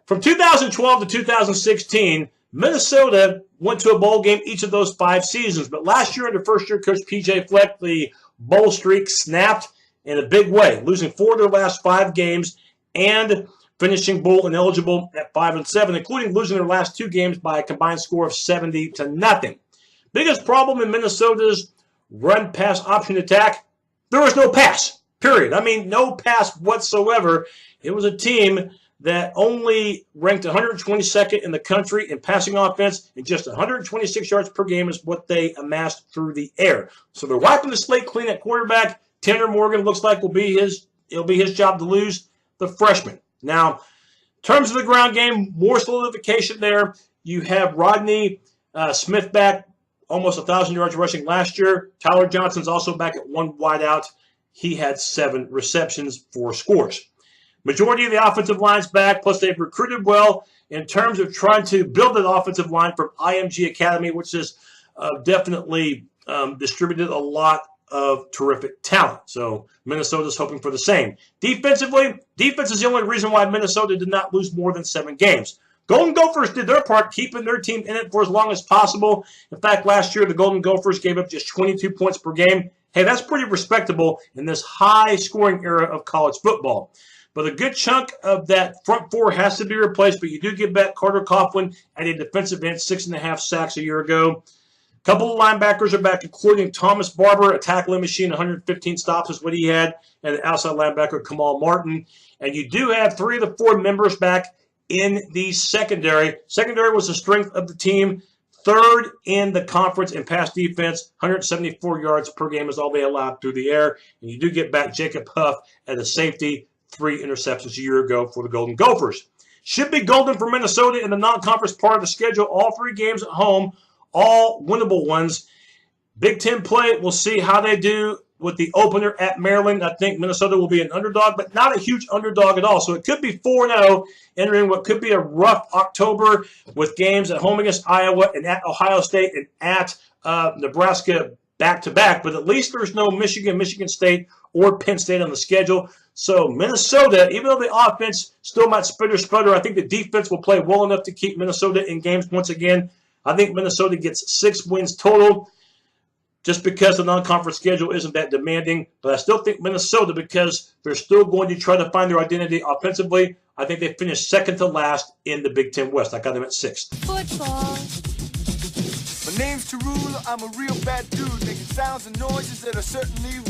From 2012 to 2016, Minnesota went to a bowl game each of those 5 seasons. But last year, under first-year coach P.J. Fleck, the bowl streak snapped in a big way, losing 4 of their last 5 games and finishing bowl ineligible at 5-7, including losing their last 2 games by a combined score of 70-0. Biggest problem in Minnesota's run-pass option attack, there was no pass, period. I mean, no pass whatsoever. It was a team that only ranked 122nd in the country in passing offense, and just 126 yards per game is what they amassed through the air. So they're wiping the slate clean at quarterback. Tanner Morgan looks like it'll be his job to lose, the freshman. Now, in terms of the ground game, more solidification there. You have Rodney Smith back, almost 1,000 yards rushing last year. Tyler Johnson's also back at 1 wideout. He had 7 receptions, 4 scores. Majority of the offensive line's back, plus they've recruited well in terms of trying to build an offensive line from IMG Academy, which has definitely distributed a lot of terrific talent. So Minnesota's hoping for the same. Defensively, defense is the only reason why Minnesota did not lose more than 7 games. Golden Gophers did their part, keeping their team in it for as long as possible. In fact, last year, the Golden Gophers gave up just 22 points per game. Hey, that's pretty respectable in this high-scoring era of college football. But a good chunk of that front 4 has to be replaced, but you do get back Carter Coughlin at a defensive end, 6.5 sacks a year ago. A couple of linebackers are back, including Thomas Barber, a tackling machine, 115 stops is what he had, and the outside linebacker, Kamal Martin. And you do have 3 of the 4 members back in the secondary. Secondary was the strength of the team. 3rd in the conference in pass defense, 174 yards per game is all they allowed through the air. And you do get back Jacob Huff at a safety, 3 interceptions a year ago for the Golden Gophers. Should be golden for Minnesota in the non-conference part of the schedule. All 3 games at home, all winnable ones. Big Ten play, we'll see how they do with the opener at Maryland. I think Minnesota will be an underdog, but not a huge underdog at all. So it could be 4-0 entering what could be a rough October with games at home against Iowa and at Ohio State and at Nebraska back-to-back. But at least there's no Michigan, Michigan State, or Penn State on the schedule. So Minnesota, even though the offense still might sputter, I think the defense will play well enough to keep Minnesota in games once again. I think Minnesota gets 6 wins total just because the non-conference schedule isn't that demanding. But I still think Minnesota, because they're still going to try to find their identity offensively, I think they finished 2nd to last in the Big Ten West. I got them at 6th. Football. My name's Tarul, I'm a real bad dude, making sounds and noises that are certainly rude.